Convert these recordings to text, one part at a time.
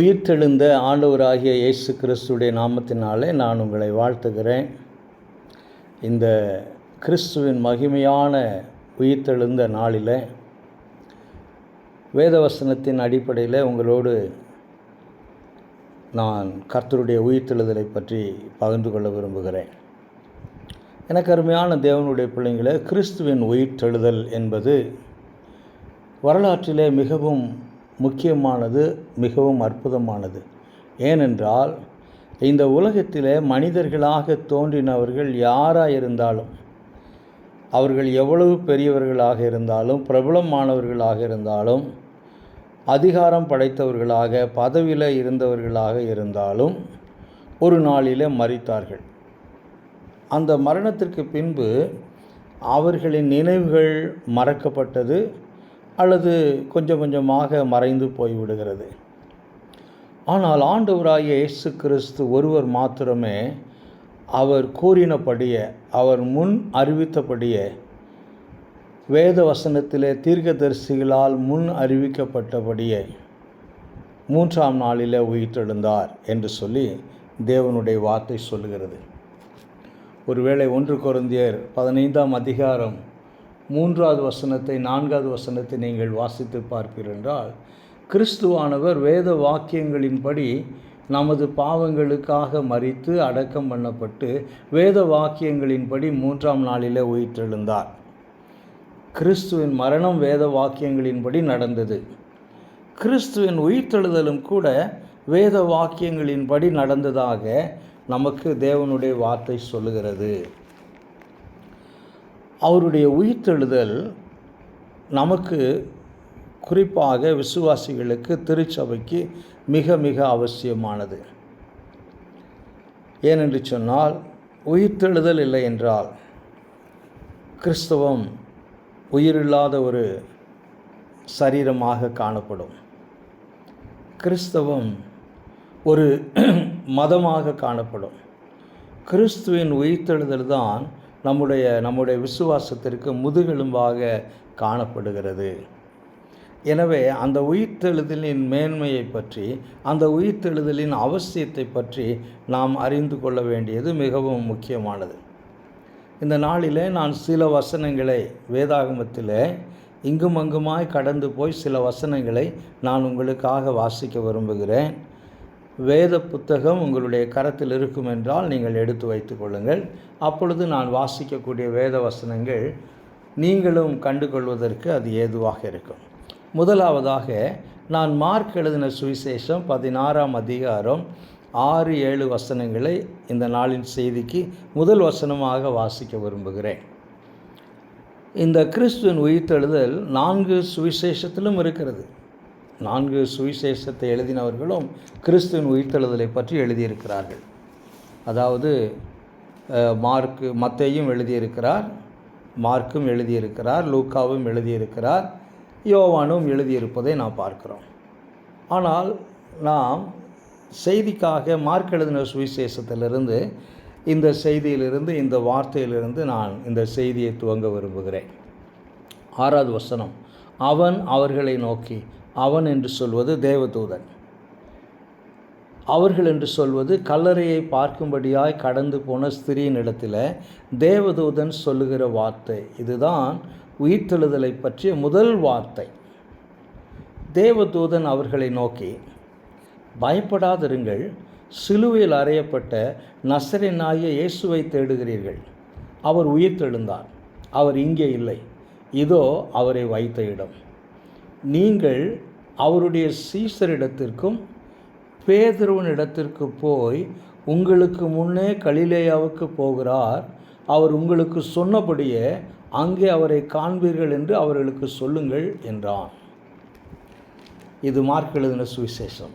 உயிர்த்தெழுந்த ஆண்டவராகிய இயேசு கிறிஸ்துடைய நாமத்தினாலே நான் உங்களை வாழ்த்துகிறேன். இந்த கிறிஸ்துவின் மகிமையான உயிர்த்தெழுந்த நாளில் வேதவசனத்தின் அடிப்படையில் உங்களோடு நான் கர்த்தருடைய உயிர்த்தெழுதலை பற்றி பகிர்ந்து கொள்ள விரும்புகிறேன். எனக்கு அருமையான தேவனுடைய பிள்ளைங்களே, கிறிஸ்துவின் உயிர்த்தெழுதல் என்பது வரலாற்றிலே மிகவும் முக்கியமானது, மிகவும் அற்புதமானது. ஏனென்றால் இந்த உலகத்திலே மனிதர்களாக தோன்றினவர்கள் யாராக இருந்தாலும், அவர்கள் எவ்வளவு பெரியவர்களாக இருந்தாலும், பிரபலமானவர்களாக இருந்தாலும், அதிகாரம் படைத்தவர்களாக பதவியில் இருந்தவர்களாக இருந்தாலும் ஒரு நாளிலே மரித்தார்கள். அந்த மரணத்திற்கு பின்பு அவர்களின் நினைவுகள் மறக்கப்பட்டது அல்லது கொஞ்சம் கொஞ்சமாக மறைந்து போய்விடுகிறது. ஆனால் ஆண்டவராகிய இயேசு கிறிஸ்து ஒருவர் மாத்திரமே அவர் கூறினபடியே, அவர் முன் அறிவித்தபடியே, வேத வசனத்திலே தீர்க்கதரிசிகளால் முன் அறிவிக்கப்பட்டபடியே 3ஆம் நாளிலே உயிர்த்தெழுந்தார் என்று சொல்லி தேவனுடைய வார்த்தை சொல்லுகிறது. ஒருவேளை 1 கொரிந்தியர் 15ஆம் அதிகாரம் 3வது வசனத்தை 4வது வசனத்தை நீங்கள் வாசித்து பார்ப்பீர்கள் என்றால், கிறிஸ்துவானவர் வேத வாக்கியங்களின்படி நமது பாவங்களுக்காக மரித்து அடக்கம் பண்ணப்பட்டு வேத வாக்கியங்களின்படி 3ஆம் நாளிலே உயிர்த்தெழுந்தார். கிறிஸ்துவின் மரணம் வேத வாக்கியங்களின்படி நடந்தது. கிறிஸ்துவின் உயிர்த்தெழுதலும் கூட வேத வாக்கியங்களின்படி நடந்ததாக நமக்கு தேவனுடைய வார்த்தை சொல்லுகிறது. அவருடைய உயிர்த்தெழுதல் நமக்கு, குறிப்பாக விசுவாசிகளுக்கு, திருச்சபைக்கு மிக மிக அவசியமானது. ஏனென்று சொன்னால், உயிர்த்தெழுதல் இல்லை என்றால் கிறிஸ்தவம் உயிரில்லாத ஒரு சரீரமாக காணப்படும். கிறிஸ்தவம் ஒரு மதமாக காணப்படும். கிறிஸ்துவின் உயிர்த்தெழுதல் தான் நம்முடைய விசுவாசத்திற்கு முதுகெலும்பாக காணப்படுகிறது. எனவே அந்த உயிர்த்தெழுதலின் மேன்மையை பற்றி, அந்த உயிர்த்தெழுதலின் அவசியத்தை பற்றி நாம் அறிந்து கொள்ள வேண்டியது மிகவும் முக்கியமானது. இந்த நாளிலே நான் சில வசனங்களை வேதாகமத்தில் இங்கும் அங்குமாய் கடந்து போய் சில வசனங்களை நான் உங்களுக்காக வாசிக்க விரும்புகிறேன். வேத புத்தகம் உங்களுடைய கரத்தில் இருக்கும் என்றால் நீங்கள் எடுத்து வைத்து கொள்ளுங்கள். அப்பொழுது நான் வாசிக்கக்கூடிய வேத வசனங்கள் நீங்களும் கண்டுகொள்வதற்கு அது ஏதுவாக இருக்கும். முதலாவதாக நான் மார்க் எழுதின சுவிசேஷம் 16ஆம் அதிகாரம் 6-7 வசனங்களை இந்த நாளின் செய்திக்கு முதல் வசனமாக வாசிக்க விரும்புகிறேன். இந்த கிறிஸ்துவின் உயிர்த்தெழுதல் 4 சுவிசேஷத்திலும் இருக்கிறது. 4 சுவிசேஷத்தை எழுதினவர்களும் கிறிஸ்துவின் உயிர்த்தெழுதலை பற்றி எழுதியிருக்கிறார்கள். அதாவது மத்தேயும் எழுதியிருக்கிறார், மார்க்கும் எழுதியிருக்கிறார், லூக்காவும் எழுதியிருக்கிறார், யோவானும் எழுதியிருப்பதை நாம் பார்க்கிறோம். ஆனால் நாம் செய்திக்காக மார்க் எழுதின சுவிசேஷத்திலிருந்து, இந்த செய்தியிலிருந்து, இந்த வார்த்தையிலிருந்து நான் இந்த செய்தியை துவங்க விரும்புகிறேன். 6வது வசனம், அவன் அவர்களை நோக்கி, அவன் என்று சொல்வது தேவதூதன், அவர்கள் என்று சொல்வது கல்லறையை பார்க்கும்படியாய் கடந்து போன ஸ்திரீயின் இடத்தில் தேவதூதன் சொல்லுகிற வார்த்தை. இதுதான் உயிர்த்தெழுதலை பற்றிய முதல் வார்த்தை. தேவதூதன் அவர்களை நோக்கி, பயப்படாதிருங்கள், சிலுவையில் அறையப்பட்ட நசரேயனாகிய இயேசுவை தேடுகிறீர்கள். அவர் உயிர்த்தெழுந்தார், அவர் இங்கே இல்லை, இதோ அவரை வைத்த இடம். நீங்கள் அவருடைய சீசரிடத்திற்கும் பேதுருவின் இடத்திற்கு போய் உங்களுக்கு முன்னே கலிலேயாவுக்கு போகிறார், அவர் உங்களுக்கு சொன்னபடியே அங்கே அவரை காண்பீர்கள் என்று அவர்களுக்கு சொல்லுங்கள் என்றான். இது மார்க் எழுதின சுவிசேஷம்.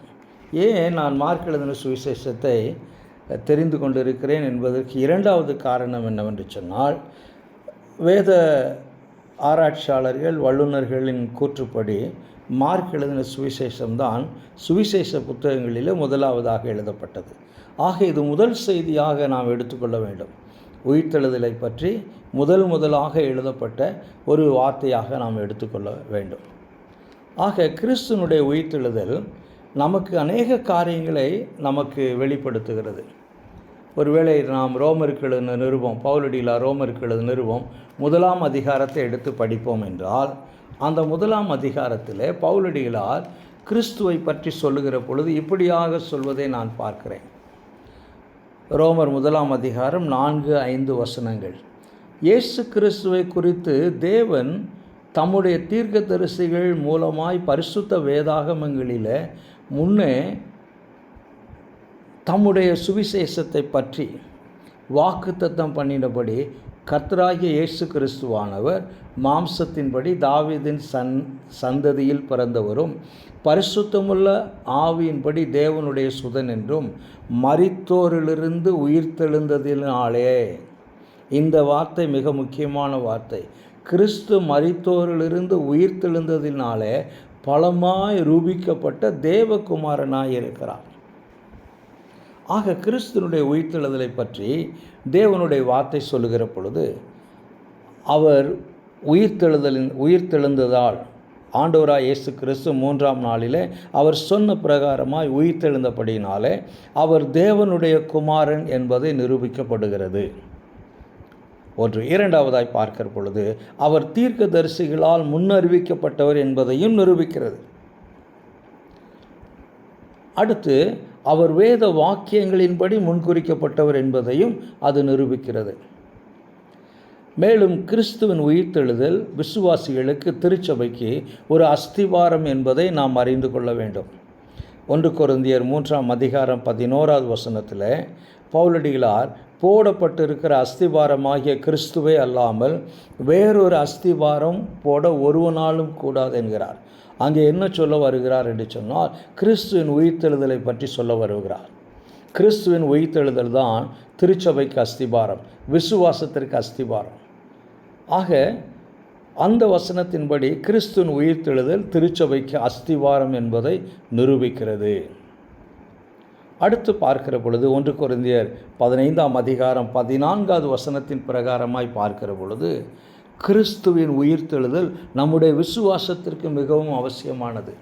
ஏன் நான் மார்க் எழுதின சுவிசேஷத்தை தெரிந்து கொண்டிருக்கிறேன் என்பதற்கு 2வது காரணம் என்னவென்று சொன்னால், வேத ஆராய்ச்சியாளர்கள், வல்லுநர்களின் கூற்றுப்படி மார்க் எழுதின சுவிசேஷம்தான் சுவிசேஷ புத்தகங்களிலே முதலாவதாக எழுதப்பட்டது. ஆக இது முதல் செய்தியாக நாம் எடுத்துக்கொள்ள வேண்டும். உயிர்த்தெழுதலை பற்றி முதலாக எழுதப்பட்ட ஒரு வார்த்தையாக நாம் எடுத்துக்கொள்ள வேண்டும். ஆக கிறிஸ்துனுடைய உயிர்த்தெழுதல் நமக்கு அநேக காரியங்களை நமக்கு வெளிப்படுத்துகிறது. ஒருவேளை நாம் ரோமருக்கு எழுதின நிருபம், பவுலடிகளார் ரோமருக்கு எழுதின நிருபம் 1ஆம் அதிகாரத்தை எடுத்து படிப்போம் என்றால், அந்த 1ஆம் அதிகாரத்தில் பவுலடிகளார் கிறிஸ்துவை பற்றி சொல்லுகிற பொழுது இப்படியாக சொல்வதை நான் பார்க்கிறேன். ரோமர் 1ஆம் அதிகாரம் 4-5 வசனங்கள். இயேசு கிறிஸ்துவை குறித்து தேவன் தம்முடைய தீர்க்கதரிசிகள் மூலமாய் பரிசுத்த வேதாகமங்களில் முன்னே தம்முடைய சுவிசேஷத்தை பற்றி வாக்குத்தத்தம் பண்ணினபடி கர்த்தராகிய இயேசு கிறிஸ்துவானவர் மாம்சத்தின்படி தாவீதின் சந்ததியில் பிறந்தவரும் பரிசுத்தமுள்ள ஆவியின்படி தேவனுடைய சுதன் என்றும் மரித்தோரிலிருந்து உயிர்த்தெழுந்ததினாலே, இந்த வார்த்தை மிக முக்கியமான வார்த்தை, கிறிஸ்து மரித்தோரிலிருந்து உயிர்த்தெழுந்ததினாலே பலமாய் ரூபிக்கப்பட்ட தேவகுமாரனாய் இருக்கிறார். ஆக கிறிஸ்துனுடைய உயிர்த்தெழுதலை பற்றி தேவனுடைய வார்த்தை சொல்லுகிற பொழுது, அவர் உயிர்த்தெழுந்ததால் ஆண்டவராய் இயேசு கிறிஸ்து 3ஆம் நாளிலே அவர் சொன்ன பிரகாரமாய் உயிர்த்தெழுந்தபடியினாலே அவர் தேவனுடைய குமாரன் என்பதை நிரூபிக்கப்படுகிறது. ஒன்று. இரண்டாவதாய் பார்க்கிற பொழுது அவர் தீர்க்கதரிசிகளால் முன்னறிவிக்கப்பட்டவர் என்பதையும் நிரூபிக்கிறது. அடுத்து அவர் வேத வாக்கியங்களின்படி முன்குறிக்கப்பட்டவர் என்பதையும் அது நிரூபிக்கிறது. மேலும் கிறிஸ்துவின் உயிர்த்தெழுதல் விசுவாசிகளுக்கு திருச்சபைக்கு ஒரு அஸ்திவாரம் என்பதை நாம் அறிந்து கொள்ள வேண்டும். 1 கொரிந்தியர் 3ஆம் அதிகாரம் 11வது வசனத்தில் பவுலடிகளார் போடப்பட்டிருக்கிற அஸ்திவாரமாகிய கிறிஸ்துவே அல்லாமல் வேறொரு அஸ்திவாரம் போட ஒருவனாலும் கூடாது என்கிறார். அங்கே என்ன சொல்ல வருகிறார் என்று சொன்னால், கிறிஸ்துவின் உயிர்த்தெழுதலை பற்றி சொல்ல வருகிறார். கிறிஸ்துவின் உயிர்த்தெழுதல் தான் திருச்சபைக்கு அஸ்திபாரம், விசுவாசத்திற்கு அஸ்திபாரம். ஆக அந்த வசனத்தின்படி கிறிஸ்துவின் உயிர்த்தெழுதல் திருச்சபைக்கு அஸ்திவாரம் என்பதை நிரூபிக்கிறது. அடுத்து பார்க்கிற பொழுது 1 கொரிந்தியர் 15ஆம் அதிகாரம் 14வது வசனத்தின் பிரகாரமாய் பார்க்கிற பொழுது, கிறிஸ்துவின் உயிர்த்தெழுதல் நம்முடைய விசுவாசத்திற்கு மிகவும் அவசியமானது.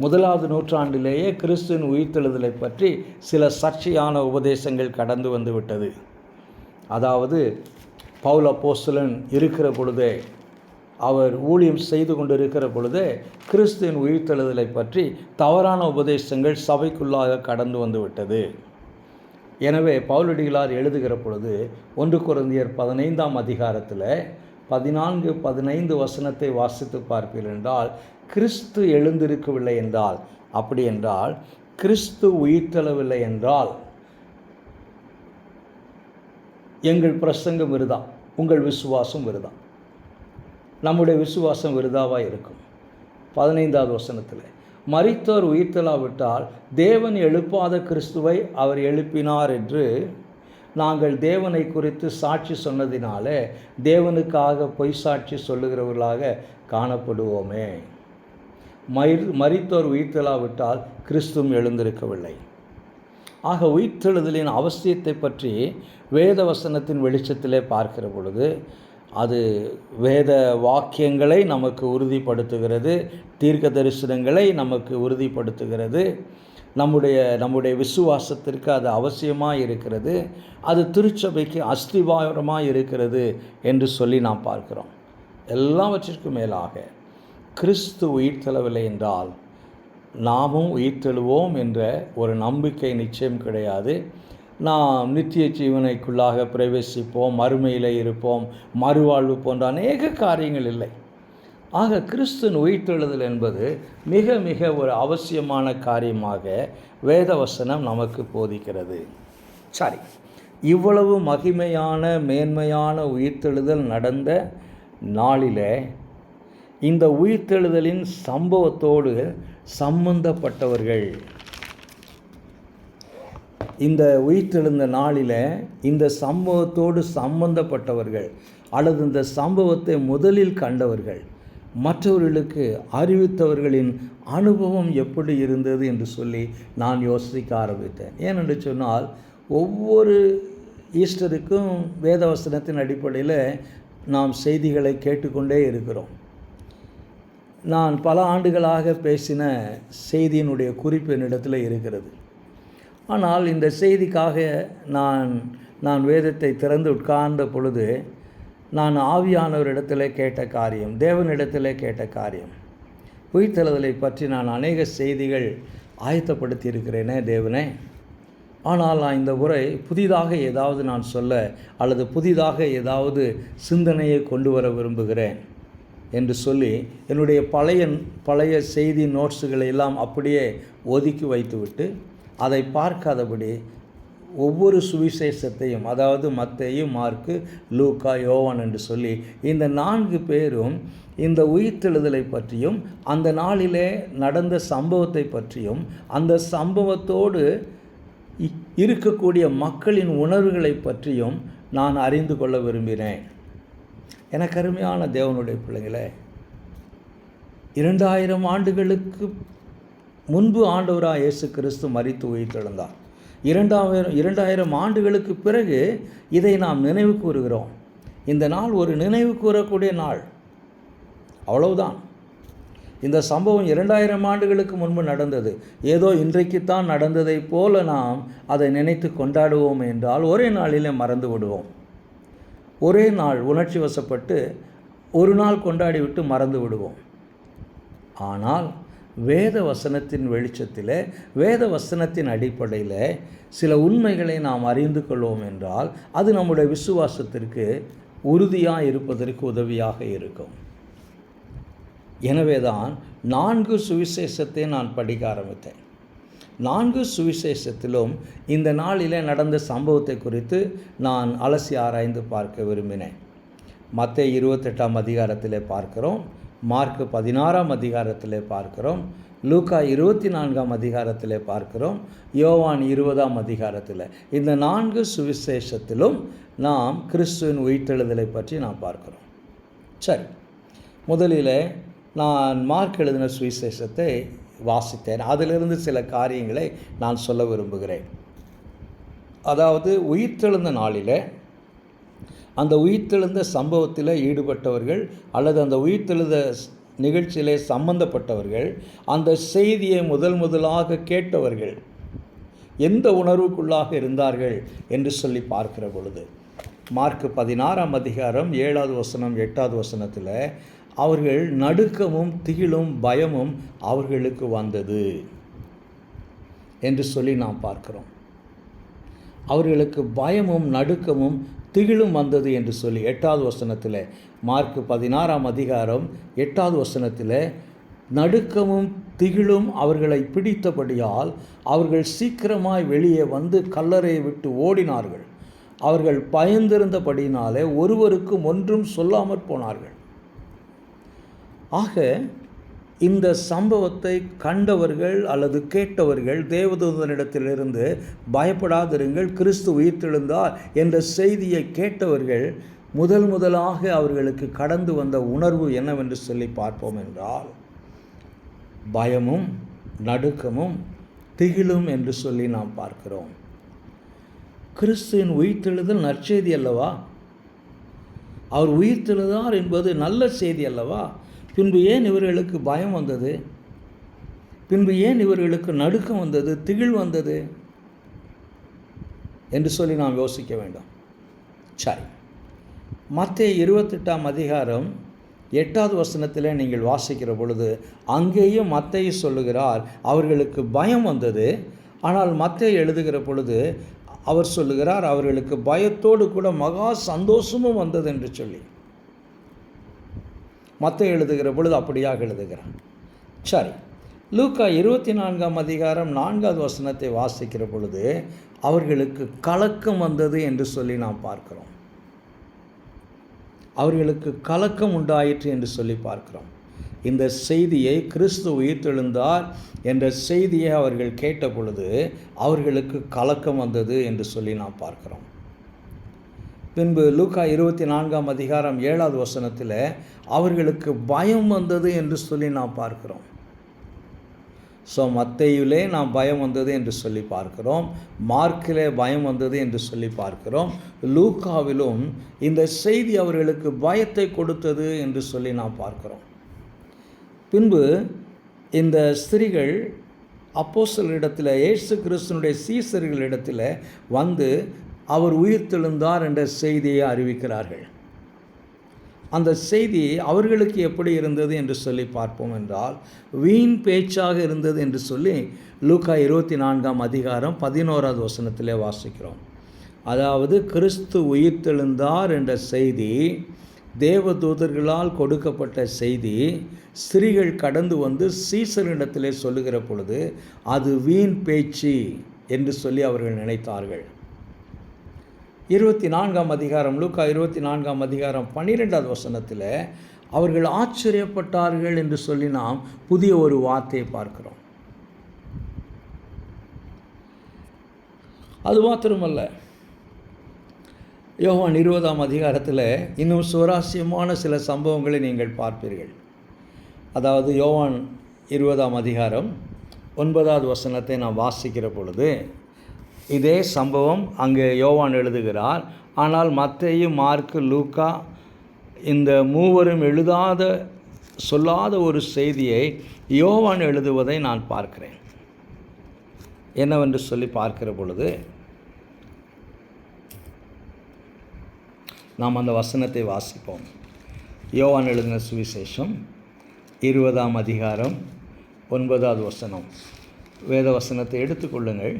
1வது நூற்றாண்டிலேயே கிறிஸ்துவின் உயிர்த்தெழுதலை பற்றி சில சர்ச்சையான உபதேசங்கள் கடந்து வந்து விட்டது. அதாவது பவுல் அப்போஸ்தலன் இருக்கிற பொழுதே, அவர் ஊழியம் செய்து கொண்டிருக்கிற பொழுதே கிறிஸ்துவின் உயிர்த்தெழுதலை பற்றி தவறான உபதேசங்கள் சபைக்குள்ளாக கடந்து வந்து விட்டது. எனவே பவுலடிகளார் எழுதுகிற பொழுது 1 கொரிந்தியர் 15ஆம் அதிகாரத்தில் 14-15 வசனத்தை வாசித்து பார்ப்பீர்கள் என்றால், கிறிஸ்து எழுந்திருக்கவில்லை என்றால், அப்படி என்றால் கிறிஸ்து உயிர்த்தெழவில்லை என்றால் எங்கள் பிரசங்கம் விருதா, உங்கள் விசுவாசம் விருதா, நம்முடைய விசுவாசம் விருதாவாக இருக்கும். 15வது வசனத்தில் மரித்தோர் உயிர்த்தெழாவிட்டால் தேவன் எழுப்பாத கிறிஸ்துவை அவர் எழுப்பினார் என்று நாங்கள் தேவனை குறித்து சாட்சி சொன்னதினாலே தேவனுக்காக பொய் சாட்சி சொல்லுகிறவர்களாக காணப்படுவோமே. மரித்தோர் உயிர்த்தெழாவிட்டால் கிறிஸ்துவும் எழுந்திருக்கவில்லை. ஆக உயிர்த்தெழுதலின் அவசியத்தை பற்றி வேத வசனத்தின் வெளிச்சத்திலே பார்க்கிற பொழுது அது வேத வாக்கியங்களை நமக்கு உறுதிப்படுத்துகிறது, தீர்க்க தரிசனங்களை நமக்கு உறுதிப்படுத்துகிறது, நம்முடைய விசுவாசத்திற்கு அது அவசியமாக இருக்கிறது, அது திருச்சபைக்கு அஸ்திவாரமாக இருக்கிறது என்று சொல்லி நாம் பார்க்கிறோம். எல்லாவற்றிற்கும் மேலாக கிறிஸ்து உயிர்த்தெழவில்லை என்றால் நாமும் உயிர்த்தெழுவோம் என்ற ஒரு நம்பிக்கை நிச்சயம் கிடையாது. நாம் நித்திய ஜீவனைக்குள்ளாக பிரவேசிப்போம், மறுமையில் இருப்போம், மறுவாழ்வு போன்ற அநேக காரியங்கள் இல்லை. ஆக கிறிஸ்துவின் உயிர்த்தெழுதல் என்பது மிக மிக ஒரு அவசியமான காரியமாக வேதவசனம் நமக்கு போதிக்கிறது. சரி, இவ்வளவு மகிமையான மேன்மையான உயிர்த்தெழுதல் நடந்த நாளிலே இந்த உயிர்த்தெழுதலின் சம்பவத்தோடு சம்பந்தப்பட்டவர்கள், இந்த உயிர்த்தெழுந்த நாளில் இந்த சம்பவத்தோடு சம்பந்தப்பட்டவர்கள் அல்லது இந்த சம்பவத்தை முதலில் கண்டவர்கள், மற்றவர்களுக்கு அறிவித்தவர்களின் அனுபவம் எப்படி இருந்தது என்று சொல்லி நான் யோசிக்க ஆரம்பித்தேன். ஏனென்று சொன்னால், ஒவ்வொரு ஈஸ்டருக்கும் வேதவசனத்தின் அடிப்படையில் நாம் செய்திகளை கேட்டுக்கொண்டே இருக்கிறோம். நான் பல ஆண்டுகளாக பேசின செய்தியினுடைய குறிப்பு என்னிடத்தில் இருக்கிறது. ஆனால் இந்த செய்திக்காக நான் வேதத்தை திறந்து உட்கார்ந்த பொழுது நான் ஆவியானவரிடத்தில் கேட்ட காரியம், தேவனிடத்தில் கேட்ட காரியம், உயிர்த்தெழுதலை பற்றி நான் அநேக செய்திகள் ஆயத்தப்படுத்தி இருக்கிறேனே தேவனே. ஆனால் நான் இந்த முறை புதிதாக ஏதாவது நான் சொல்ல அல்லது புதிதாக ஏதாவது சிந்தனையை கொண்டு வர விரும்புகிறேன் என்று சொல்லி என்னுடைய பழைய செய்தி நோட்ஸுகளை எல்லாம் அப்படியே ஒதுக்கி வைத்துவிட்டு அதை பார்க்காதபடி ஒவ்வொரு சுவிசேஷத்தையும், அதாவது மத்தேயு, மார்க்கு, லூக்கா, யோவான் என்று சொல்லி இந்த 4 பேரும் இந்த உயிர்த்தெழுதலை பற்றியும் அந்த நாளிலே நடந்த சம்பவத்தை பற்றியும் அந்த சம்பவத்தோடு இருக்கக்கூடிய மக்களின் உணர்வுகளை பற்றியும் நான் அறிந்து கொள்ள விரும்பினேன். எனக்கு அருமையான தேவனுடைய பிள்ளைகளே, 2000 ஆண்டுகளுக்கு முன்பு ஆண்டவராக இயேசு கிறிஸ்து மரித்து உயிர்த்தெழுந்தார். 2000 ஆண்டுகளுக்கு பிறகு இதை நாம் நினைவு கூறுகிறோம். இந்த நாள் ஒரு நினைவு கூறக்கூடிய நாள், அவ்வளவுதான். இந்த சம்பவம் 2000 ஆண்டுகளுக்கு முன்பு நடந்தது. ஏதோ இன்றைக்குத்தான் நடந்ததை போல நாம் அதை நினைத்து கொண்டாடுவோம் என்றால் ஒரே நாளிலே மறந்து விடுவோம். ஒரே நாள் உணர்ச்சி வசப்பட்டு ஒரு நாள் கொண்டாடிவிட்டு மறந்து விடுவோம். ஆனால் வேத வசனத்தின் வெளிச்சத்தில், வேத வசனத்தின் அடிப்படையில் சில உண்மைகளை நாம் அறிந்து கொள்வோம் என்றால் அது நம்முடைய விசுவாசத்திற்கு உறுதியாக இருப்பதற்கு உதவியாக இருக்கும். எனவே தான் 4 சுவிசேஷத்தை நான் படிக்க ஆரம்பித்தேன். 4 சுவிசேஷத்திலும் இந்த நாளிலே நடந்த சம்பவத்தை குறித்து நான் அலசி ஆராய்ந்து பார்க்க விரும்பினேன். மத்தேயு 28ஆம் அதிகாரத்திலே பார்க்கிறோம், மார்க்கு 16ஆம் அதிகாரத்திலே பார்க்கிறோம், லூக்கா 24ஆம் அதிகாரத்திலே பார்க்கிறோம், யோவான் 20ஆம் அதிகாரத்தில். இந்த 4 சுவிசேஷத்திலும் நாம் கிறிஸ்துவின் உயிர்த்தெழுதலை பற்றி நாம் பார்க்கிறோம். சரி, முதலில் நான் மார்க் எழுதின சுவிசேஷத்தை வாசித்தேன். அதிலிருந்து சில காரியங்களை நான் சொல்ல விரும்புகிறேன். அதாவது உயிர்த்தெழுந்த நாளில் அந்த உயிர்த்தெழுந்த சம்பவத்தில் ஈடுபட்டவர்கள் அல்லது அந்த உயிர்த்தெழுந்த நிகழ்ச்சியிலே சம்பந்தப்பட்டவர்கள், அந்த செய்தியை முதலாக கேட்டவர்கள் எந்த உணர்வுக்குள்ளாக இருந்தார்கள் என்று சொல்லி பார்க்கிற பொழுது, மார்க்கு 16ஆம் அதிகாரம் 7வது வசனம் 8வது வசனத்தில் அவர்கள் நடுக்கமும் திகிலும் பயமும் அவர்களுக்கு வந்தது என்று சொல்லி நாம் பார்க்கிறோம். அவர்களுக்கு பயமும் நடுக்கமும் திகிலும் வந்தது என்று சொல்லி 8வது வசனத்தில், மார்க்கு 16ஆம் அதிகாரம் 8வது வசனத்தில், நடுக்கமும் திகிலும் அவர்களை பிடித்தபடியால் அவர்கள் சீக்கிரமாய் வெளியே வந்து கல்லறையை விட்டு ஓடினார்கள். அவர்கள் பயந்திருந்தபடினாலே ஒருவருக்கும் ஒன்றும் சொல்லாமற் போனார்கள். ஆக இந்த சம்பவத்தை கண்டவர்கள் அல்லது கேட்டவர்கள் தேவதூதனிடத்திலிருந்து பயப்படாதிருங்கள், கிறிஸ்து உயிர்த்தெழுந்தார் என்ற செய்தியை கேட்டவர்கள் முதலாக அவர்களுக்கு கடந்து வந்த உணர்வு என்னவென்று சொல்லி பார்ப்போம் என்றால், பயமும் நடுக்கமும் திகிலும் என்று சொல்லி நாம் பார்க்கிறோம். கிறிஸ்துவின் உயிர்த்தெழுதல் நற்செய்தி அல்லவா? அவர் உயிர்த்தெழுந்தார் என்பது நல்ல செய்தி அல்லவா? பின்பு ஏன் இவர்களுக்கு பயம் வந்தது? பின்பு ஏன் இவர்களுக்கு நடுக்கம் வந்தது, திகில் வந்தது என்று சொல்லி நாம் யோசிக்க வேண்டும். சரி, மத்தேயு 28ஆம் அதிகாரம் 8வது வசனத்தில் நீங்கள் வாசிக்கிற பொழுது அங்கேயும் மத்தேயு சொல்லுகிறார் அவர்களுக்கு பயம் வந்தது. ஆனால் மத்தேயு எழுதுகிற பொழுது அவர் சொல்லுகிறார் அவர்களுக்கு பயத்தோடு கூட மகா சந்தோஷமும் வந்தது என்று சொல்லி. மத்தேயு எழுதுகிற பொழுது அப்படியாக எழுதுகிறார். சரி, லூக்கா 24ஆம் அதிகாரம் 4வது வசனத்தை வாசிக்கிற பொழுது அவர்களுக்கு கலக்கம் வந்தது என்று சொல்லி நாம் பார்க்கிறோம். அவர்களுக்கு கலக்கம் உண்டாயிற்று என்று சொல்லி பார்க்கிறோம். இந்த செய்தியை, கிறிஸ்து உயிர்த்தெழுந்தார் என்ற செய்தியை அவர்கள் கேட்ட பொழுது அவர்களுக்கு கலக்கம் வந்தது என்று சொல்லி நாம் பார்க்கிறோம். பின்பு லூக்கா 24ஆம் அதிகாரம் 7வது வசனத்தில் அவர்களுக்கு பயம் வந்தது என்று சொல்லி நாம் பார்க்கிறோம். ஸோ மத்தேயுவிலே நாம் பயம் வந்தது என்று சொல்லி பார்க்கிறோம், மார்க்கிலே பயம் வந்தது என்று சொல்லி பார்க்கிறோம், லூக்காவிலும் இந்த செய்தி அவர்களுக்கு பயத்தை கொடுத்தது என்று சொல்லி நாம் பார்க்கிறோம். பின்பு இந்த ஸ்திரீகள் அப்போஸ்தலரிடத்தில், இயேசு கிறிஸ்துனுடைய சீசர்களிடத்தில் வந்து அவர் உயிர்த்தெழுந்தார் என்ற செய்தியை அறிவிக்கிறார்கள். அந்த செய்தி அவர்களுக்கு எப்படி இருந்தது என்று சொல்லி பார்ப்போம் என்றால், வீண் பேச்சாக இருந்தது என்று சொல்லி லூக்கா 24 அதிகாரம் 11வது வசனத்திலே வாசிக்கிறோம். அதாவது கிறிஸ்து உயிர்த்தெழுந்தார் என்ற செய்தி தேவதூதர்களால் கொடுக்கப்பட்ட செய்தி ஸ்திரீகள் கடந்து வந்து சீசரிடத்திலே சொல்லுகிற பொழுது அது வீண் பேச்சு என்று சொல்லி அவர்கள் நினைத்தார்கள். 24 அதிகாரம் லூக்கா 24 அதிகாரம் 12வது வசனத்தில் அவர்கள் ஆச்சரியப்பட்டார்கள் என்று சொல்லி நாம் புதிய ஒரு வார்த்தையை பார்க்கிறோம். அது மாத்திரமல்ல, யோவான் 20 அதிகாரத்தில் இன்னும் சுவாரஸ்யமான சில சம்பவங்களை நீங்கள் பார்ப்பீர்கள். அதாவது யோவான் 20 அதிகாரம் 9வது வசனத்தை நாம் வாசிக்கிற பொழுது இதே சம்பவம் அங்கே யோவான் எழுதுகிறார். ஆனால் மத்தேயு, மார்க்கு, லூக்கா இந்த மூவரும் சொல்லாத ஒரு செய்தியை யோவான் எழுதுவதை நான் பார்க்கிறேன். என்னவென்று சொல்லி பார்க்கிற பொழுது நாம் அந்த வசனத்தை வாசிப்போம். யோவான் எழுதின சுவிசேஷம் 20 அதிகாரம் 9வது வசனம். வேத வசனத்தை எடுத்துக்கொள்ளுங்கள்.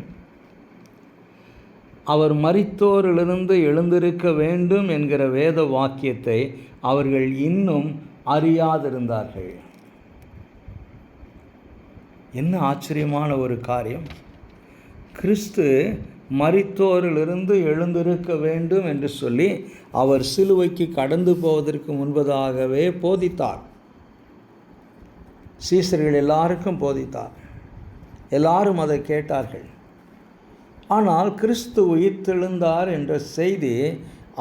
அவர் மரித்தோரிலிருந்து எழுந்திருக்க வேண்டும் என்கிற வேத வாக்கியத்தை அவர்கள் இன்னும் அறியாதிருந்தார்கள். என்ன ஆச்சரியமான ஒரு காரியம்! கிறிஸ்து மரித்தோரிலிருந்து எழுந்திருக்க வேண்டும் என்று சொல்லி அவர் சிலுவைக்கு கடந்து போவதற்கு முன்பதாகவே போதித்தார். சீசர்கள் எல்லாருக்கும் போதித்தார். எல்லாரும் அதை கேட்டார்கள். ஆனால் கிறிஸ்து உயிர்த்தெழுந்தார் என்ற செய்தி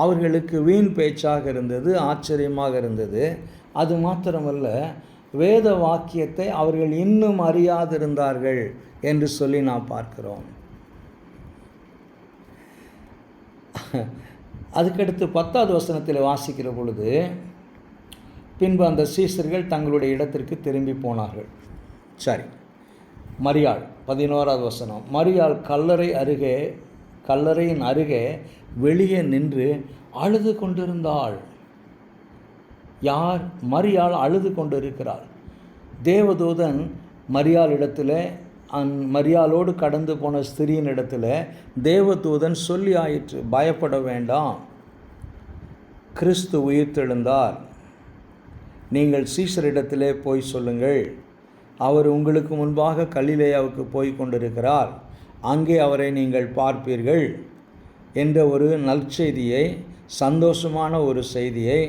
அவர்களுக்கு வீண் பேச்சாக இருந்தது, ஆச்சரியமாக இருந்தது. அது மாத்திரமல்ல, வேத வாக்கியத்தை அவர்கள் இன்னும் அறியாதிருந்தார்கள் என்று சொல்லி நாம் பார்க்கிறோம். அதுக்கடுத்து 10வது வசனத்தில் வாசிக்கிற பொழுது, பின்பு அந்த சீசர்கள் தங்களுடைய இடத்திற்கு திரும்பி போனார்கள். சரி, மரியாள் 11வது வசனம். மரியாள் கல்லறையின் அருகே வெளியே நின்று அழுது கொண்டிருந்தாள். யார்? மரியாள் அழுது கொண்டிருக்கிறாள். தேவதூதன் மரியாளிடத்தில், மரியாளோடு கடந்து போன ஸ்திரீயின் இடத்துல தேவதூதன் சொல்லி ஆயிற்று, பயப்பட வேண்டாம், கிறிஸ்து உயிர்த்தெழுந்தார், நீங்கள் சீசரிடத்திலே போய் சொல்லுங்கள், அவர் உங்களுக்கு முன்பாக கலிலேயாவுக்கு போய் கொண்டிருக்கிறார், அங்கே அவரை நீங்கள் பார்ப்பீர்கள் என்ற ஒரு நற்செய்தியை, சந்தோஷமான ஒரு செய்தியை,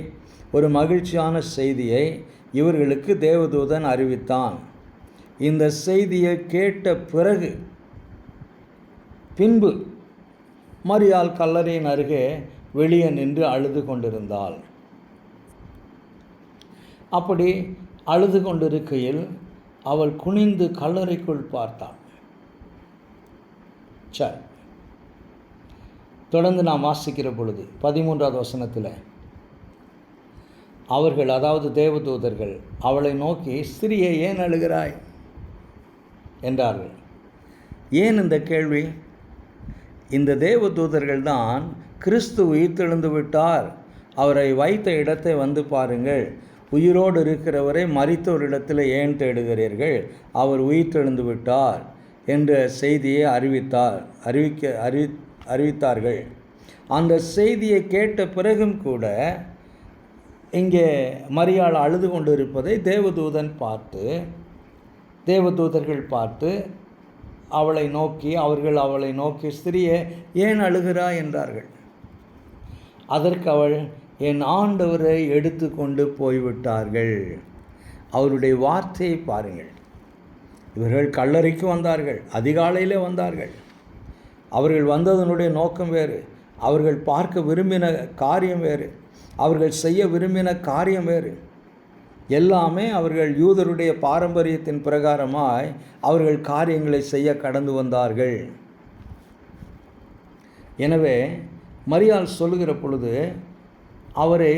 ஒரு மகிழ்ச்சியான செய்தியை இவர்களுக்கு தேவதூதன் அறிவித்தான். இந்த செய்தியை கேட்ட பின்பு மரியாள் கல்லறையின் அருகே வெளியே நின்று அழுது கொண்டிருந்தாள். அப்படி அழுது கொண்டிருக்கையில் அவள் குனிந்து கல்லறைக்குள் பார்த்தாள். சரி, தொடர்ந்து நாம் வாசிக்கிற பொழுது 13வது வசனத்தில் அவர்கள், அதாவது தேவதூதர்கள், அவளை நோக்கி, ஸ்திரியே, ஏன் அழுகிறாய் என்றார்கள். ஏன் இந்த கேள்வி? இந்த தேவதூதர்கள் தான் கிறிஸ்து உயிர்த்தெழுந்து விட்டார், அவரை வைத்த இடத்தை வந்து பாருங்கள், உயிரோடு இருக்கிறவரை மரித்தோரிடத்தில் ஏன் தேடுகிறீர்கள், அவர் உயிர்த்தெழுந்து விட்டார் என்ற செய்தியை அறிவித்தார்கள். அந்த செய்தியை கேட்ட பிறகும் கூட இங்கே மரியாள் அழுது கொண்டு இருப்பதை தேவதூதர்கள் பார்த்து அவர்கள் அவளை நோக்கி, ஸ்திரியே, ஏன் அழுகிறாய் என்றார்கள். அதற்கு அவள், என் ஆண்டவரை எடுத்து கொண்டு போய்விட்டார்கள். அவருடைய வார்த்தையை பாருங்கள். இவர்கள் கல்லறைக்கு வந்தார்கள், அதிகாலையில் வந்தார்கள். அவர்கள் வந்ததனுடைய நோக்கம் வேறு, அவர்கள் பார்க்க விரும்பின காரியம் வேறு, அவர்கள் செய்ய விரும்பின காரியம் வேறு. எல்லாமே அவர்கள் யூதருடைய பாரம்பரியத்தின் பிரகாரமாய் அவர்கள் காரியங்களை செய்ய கடந்து வந்தார்கள். எனவே மரியாள் சொல்லுகிற பொழுது, அவரை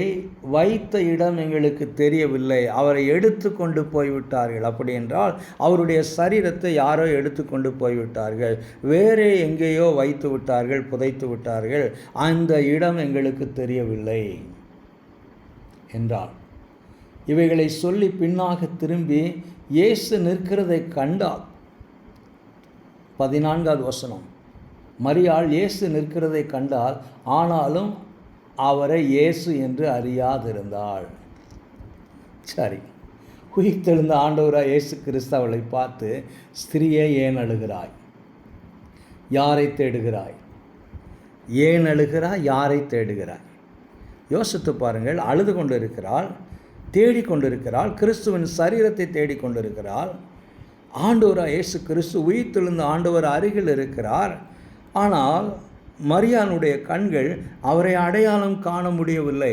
வைத்த இடம் எங்களுக்கு தெரியவில்லை, அவரை எடுத்து கொண்டு போய்விட்டார்கள். அப்படி என்றால் அவருடைய சரீரத்தை யாரோ எடுத்து கொண்டு போய்விட்டார்கள், வேறே எங்கேயோ வைத்து விட்டார்கள், புதைத்து விட்டார்கள், அந்த இடம் எங்களுக்கு தெரியவில்லை என்றார். இவைகளை சொல்லி பின்னாக திரும்பி இயேசு நிற்கிறதை கண்டார். 14வது வசனம். மரியாள் இயேசு நிற்கிறதை கண்டால், ஆனாலும் அவரை இயேசு என்று அறியாதிருந்தாள். சரி, உயிர்த்தெழுந்த ஆண்டவராக இயேசு கிறிஸ்து அவளை பார்த்து, ஸ்திரியே ஏன் அழுகிறாய், யாரை தேடுகிறாய், ஏன் அழுகிறாய், யாரை தேடுகிறாய்? யோசித்து பாருங்கள். அழுது கொண்டு இருக்கிறாள், தேடிக்கொண்டிருக்கிறாள், கிறிஸ்துவின் சரீரத்தை தேடிக்கொண்டிருக்கிறாள். ஆண்டவராக இயேசு கிறிஸ்து உயிர்த்தெழுந்த ஆண்டவர் அருகில் இருக்கிறார். ஆனால் மரியாளுடைய கண்கள் அவரை அடையாளம் காண முடியவில்லை.